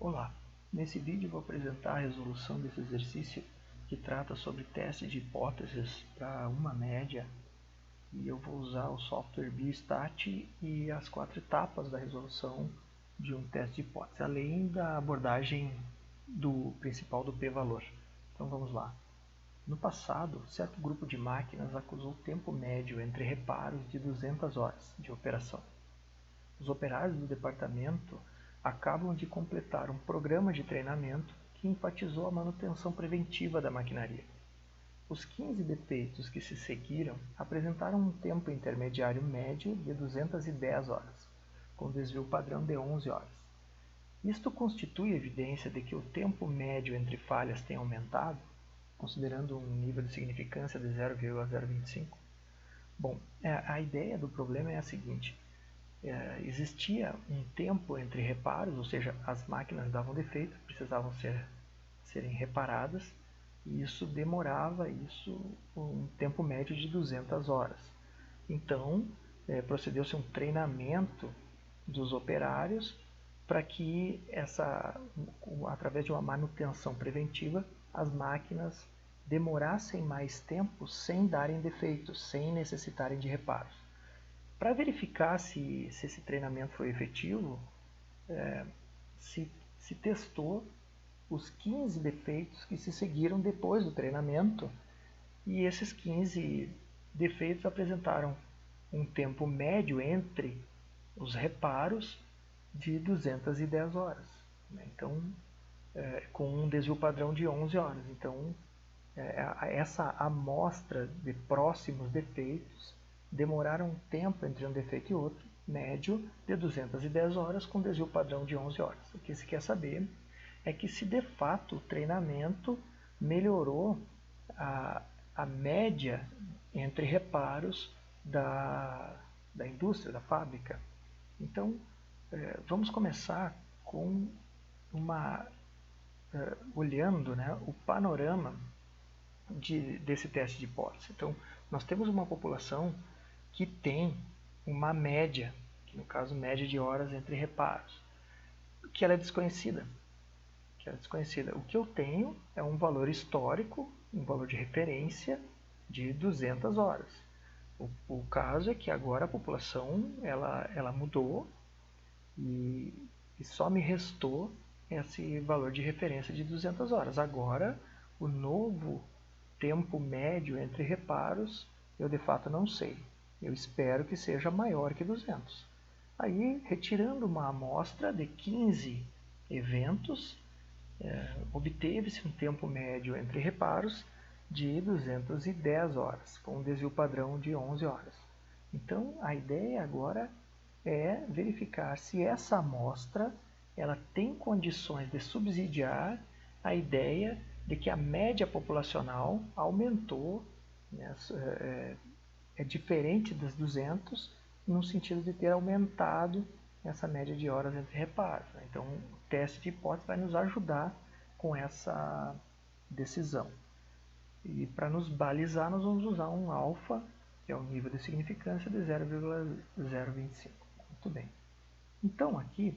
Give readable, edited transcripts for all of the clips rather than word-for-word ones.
Olá, nesse vídeo vou apresentar a resolução desse exercício que trata sobre teste de hipóteses para uma média e eu vou usar o software Biostat e as 4 etapas da resolução de um teste de hipótese, além da abordagem principal do p-valor. Então vamos lá. No passado, certo grupo de máquinas acusou o tempo médio entre reparos de 200 horas de operação. Os operários do departamento acabam de completar um programa de treinamento que enfatizou a manutenção preventiva da maquinaria. Os 15 defeitos que se seguiram apresentaram um tempo intermediário médio de 210 horas, com desvio padrão de 11 horas. Isto constitui evidência de que o tempo médio entre falhas tem aumentado, considerando um nível de significância de 0,025. Bom, a ideia do problema é a seguinte. Existia um tempo entre reparos, ou seja, as máquinas davam defeito, precisavam serem reparadas, e isso demorava um tempo médio de 200 horas. Então, procedeu-se um treinamento dos operários para que, através de uma manutenção preventiva, as máquinas demorassem mais tempo sem darem defeitos, sem necessitarem de reparos. Para verificar se esse treinamento foi efetivo, se testou os 15 defeitos que se seguiram depois do treinamento, e esses 15 defeitos apresentaram um tempo médio entre os reparos de 210 horas. Então, com um desvio padrão de 11 horas. Então, essa amostra de próximos defeitos demoraram um tempo entre um defeito e outro, médio de 210 horas, com desvio padrão de 11 horas. O que se quer saber é que se de fato o treinamento melhorou a média entre reparos da indústria, da fábrica. Então, vamos começar com olhando, né, o panorama desse teste de hipótese. Então, nós temos uma população que tem uma média, que no caso média de horas entre reparos, que ela é desconhecida. O que eu tenho é um valor histórico, um valor de referência de 200 horas. O caso é que agora a população ela mudou e só me restou esse valor de referência de 200 horas. Agora, o novo tempo médio entre reparos, eu de fato não sei. Eu espero que seja maior que 200. Aí, retirando uma amostra de 15 eventos, obteve-se um tempo médio entre reparos de 210 horas, com um desvio padrão de 11 horas. Então, a ideia agora é verificar se essa amostra ela tem condições de subsidiar a ideia de que a média populacional aumentou, né, é diferente das 200, no sentido de ter aumentado essa média de horas entre reparos. Né? Então, o teste de hipótese vai nos ajudar com essa decisão. E para nos balizar, nós vamos usar um alfa, que é o nível de significância de 0,025. Muito bem. Então, aqui,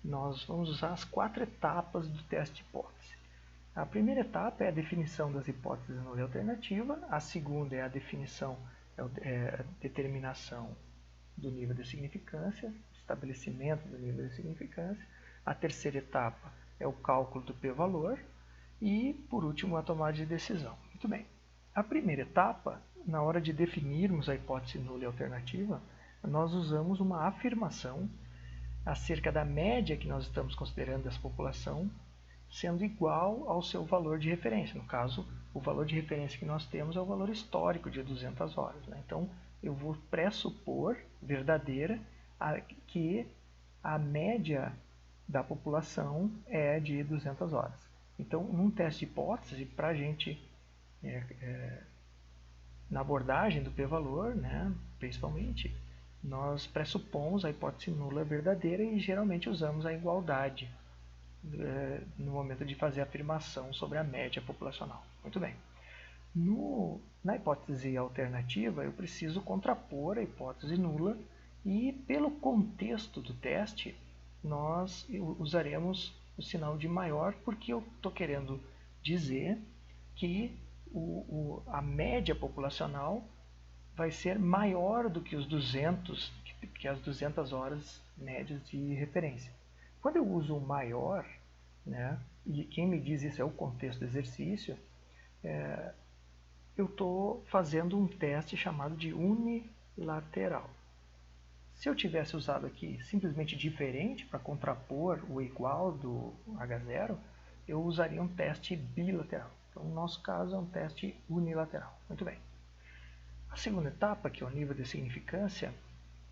nós vamos usar as 4 etapas do teste de hipótese. A primeira etapa é a definição das hipóteses nula e alternativa, a segunda é a definição, a determinação do nível de significância, estabelecimento do nível de significância, a terceira etapa é o cálculo do p-valor e, por último, a tomada de decisão. Muito bem. A primeira etapa, na hora de definirmos a hipótese nula e alternativa, nós usamos uma afirmação acerca da média que nós estamos considerando dessa população, sendo igual ao seu valor de referência. No caso, o valor de referência que nós temos é o valor histórico de 200 horas. Né? Então, eu vou pressupor verdadeira que a média da população é de 200 horas. Então, num teste de hipótese, para a gente, na abordagem do p-valor, né, principalmente, nós pressupomos a hipótese nula verdadeira e geralmente usamos a igualdade no momento de fazer a afirmação sobre a média populacional. Muito bem. Na hipótese alternativa, eu preciso contrapor a hipótese nula e, pelo contexto do teste, nós usaremos o sinal de maior, porque eu estou querendo dizer que a média populacional vai ser maior do que os 200, que as 200 horas médias de referência. Quando eu uso o maior, né, e quem me diz isso é o contexto do exercício, eu estou fazendo um teste chamado de unilateral. Se eu tivesse usado aqui simplesmente diferente para contrapor o igual do H0, eu usaria um teste bilateral. Então, no nosso caso, é um teste unilateral. Muito bem. A segunda etapa, que é o nível de significância,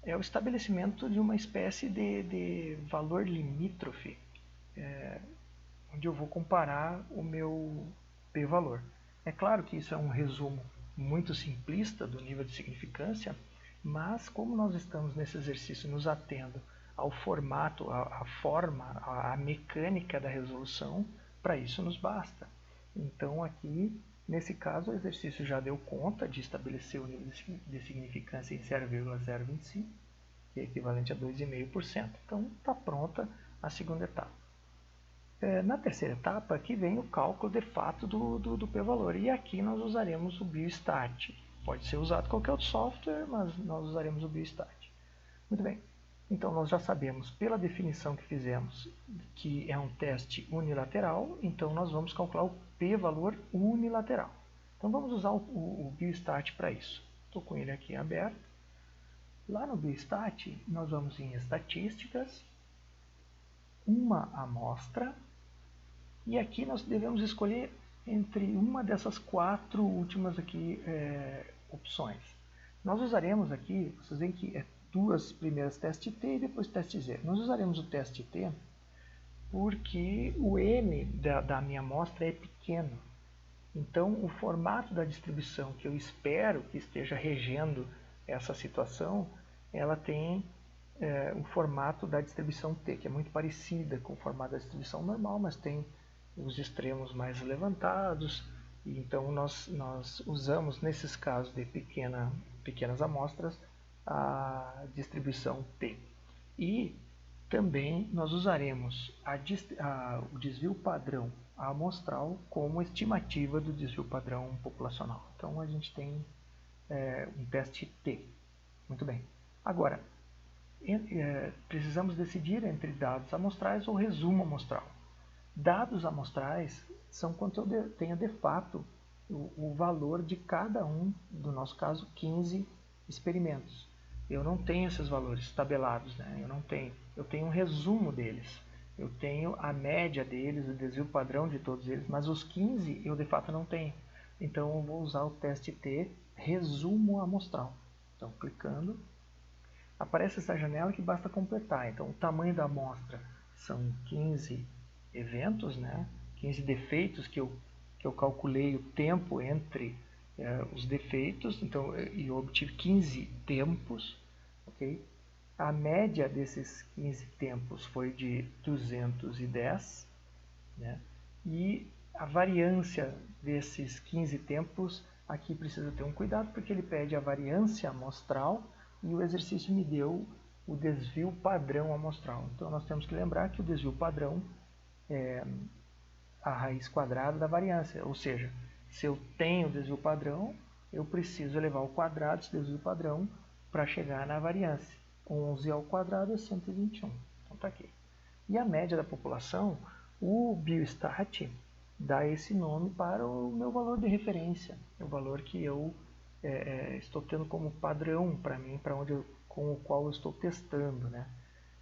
é o estabelecimento de uma espécie de valor limítrofe, onde eu vou comparar o meu p-valor. É claro que isso é um resumo muito simplista do nível de significância, mas como nós estamos nesse exercício nos atendo ao formato, à forma, à mecânica da resolução, para isso nos basta. Então aqui, nesse caso, o exercício já deu conta de estabelecer o nível de significância em 0,025, que é equivalente a 2,5%. Então está pronta a segunda etapa. Na terceira etapa, aqui vem o cálculo de fato do p-valor, e aqui nós usaremos o biostat. Pode ser usado qualquer outro software, mas nós usaremos o biostat. Muito bem, então nós já sabemos pela definição que fizemos que é um teste unilateral, então nós vamos calcular o p-valor unilateral. Então vamos usar o biostat para isso. Estou com ele aqui aberto. Lá no biostat nós vamos em estatísticas, uma amostra, e aqui nós devemos escolher entre uma dessas 4 últimas aqui, opções. Nós usaremos aqui, vocês veem que é 2 primeiras teste T e depois teste Z. Nós usaremos o teste T porque o N da minha amostra é pequeno. Então, o formato da distribuição que eu espero que esteja regendo essa situação, ela tem o formato da distribuição T, que é muito parecida com o formato da distribuição normal, mas tem os extremos mais levantados. E então, nós usamos, nesses casos de pequenas amostras, a distribuição T. E também nós usaremos o desvio padrão amostral como estimativa do desvio padrão populacional. Então, a gente tem um teste T. Muito bem. Agora, precisamos decidir entre dados amostrais ou resumo amostral. Dados amostrais são quando eu tenho de fato o valor de cada um, no nosso caso, 15 experimentos. Eu não tenho esses valores tabelados, né? Eu não tenho. Eu tenho um resumo deles. Eu tenho a média deles, o desvio padrão de todos eles, mas os 15 eu de fato não tenho. Então eu vou usar o teste T, resumo amostral. Então, clicando, aparece essa janela que basta completar. Então, o tamanho da amostra são 15 eventos, né? 15 defeitos que eu calculei o tempo entre os defeitos, então eu obtive 15 tempos, ok? A média desses 15 tempos foi de 210, né? E a variância desses 15 tempos, aqui precisa ter um cuidado, porque ele pede a variância amostral e o exercício me deu o desvio padrão amostral. Então nós temos que lembrar que o desvio padrão é a raiz quadrada da variância, ou seja, se eu tenho desvio padrão, eu preciso elevar ao quadrado esse desvio padrão para chegar na variância. 11 ao quadrado é 121. Então está aqui. E a média da população, o biostat dá esse nome para o meu valor de referência, o valor que eu estou tendo como padrão para mim, com o qual eu estou testando, né?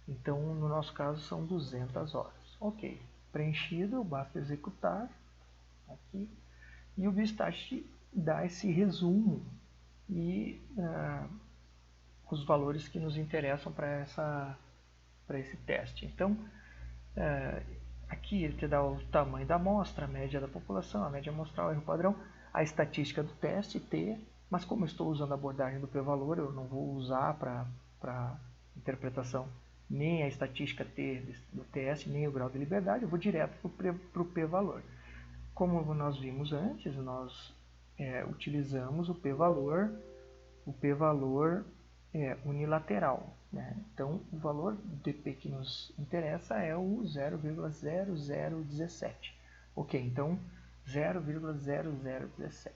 Então, no nosso caso, são 200 horas. Ok, preenchido, basta executar aqui. E o biostat dá esse resumo e os valores que nos interessam para esse teste. Então, aqui ele te dá o tamanho da amostra, a média da população, a média amostral, erro padrão, a estatística do teste, T, mas como eu estou usando a abordagem do p-valor, eu não vou usar para interpretação nem a estatística T do TS, nem o grau de liberdade, eu vou direto para o p-valor. Como nós vimos antes, nós utilizamos o p-valor unilateral, né? Então, o valor dp que nos interessa é o 0,0017. Ok, então 0,0017.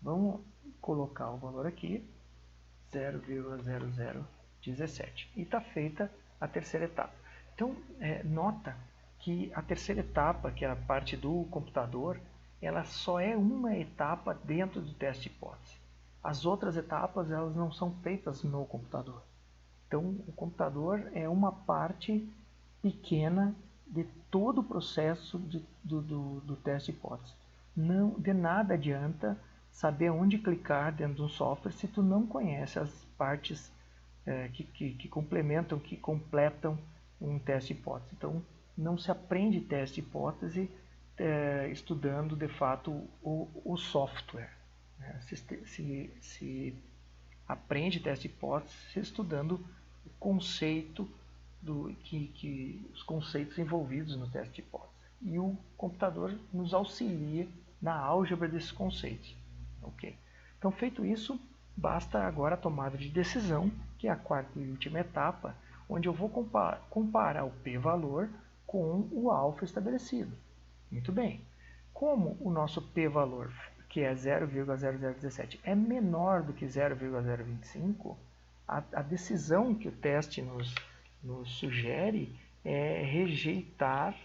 Vamos colocar o valor aqui, 0,0017. E está feita a terceira etapa. Então, nota que a terceira etapa, que é a parte do computador, ela só é uma etapa dentro do teste de hipótese. As outras etapas elas não são feitas no computador. Então, o computador é uma parte pequena de todo o processo do teste de hipótese. Não, de nada adianta saber onde clicar dentro de um software se tu não conhece as partes que complementam, que completam um teste de hipótese. Então, não se aprende teste de hipótese estudando, de fato, o software. Né? Se aprende teste de hipótese estudando o conceito, os conceitos envolvidos no teste de hipótese. E o computador nos auxilia na álgebra desses conceitos. Okay? Então, feito isso, basta agora a tomada de decisão, que é a quarta e última etapa, onde eu vou comparar o p-valor com o alfa estabelecido. Muito bem. Como o nosso p-valor, que é 0,0017, é menor do que 0,025, a decisão que o teste nos sugere é rejeitar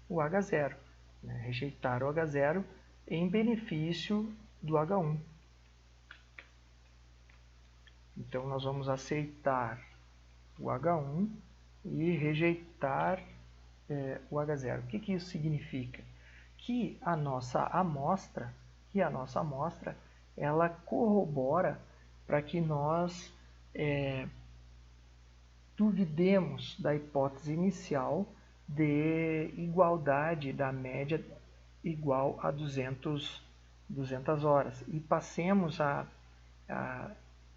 o H0. Né? Rejeitar o H0 em benefício do H1. Então, nós vamos aceitar o H1 e rejeitar o H0. O que isso significa? Que a nossa amostra, ela corrobora para que nós duvidemos da hipótese inicial de igualdade da média igual a 200 horas e passemos a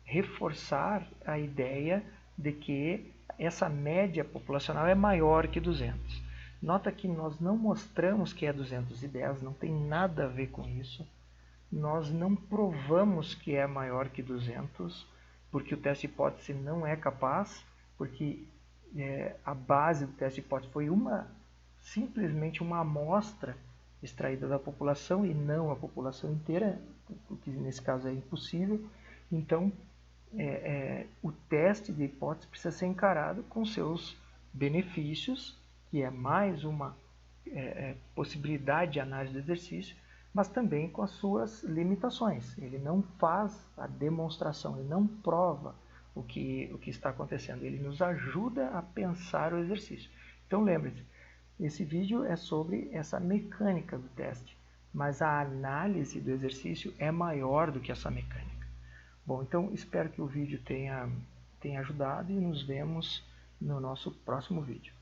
reforçar a ideia de que essa média populacional é maior que 200. Nota que nós não mostramos que é 210, não tem nada a ver com isso. Nós não provamos que é maior que 200, porque o teste de hipótese não é capaz, porque a base do teste de hipótese foi simplesmente uma amostra extraída da população e não a população inteira, o que nesse caso é impossível. Então, o teste de hipótese precisa ser encarado com seus benefícios, que é mais uma possibilidade de análise do exercício, mas também com as suas limitações. Ele não faz a demonstração, ele não prova o que está acontecendo, ele nos ajuda a pensar o exercício. Então lembre-se, esse vídeo é sobre essa mecânica do teste, mas a análise do exercício é maior do que essa mecânica. Bom, então espero que o vídeo tenha ajudado e nos vemos no nosso próximo vídeo.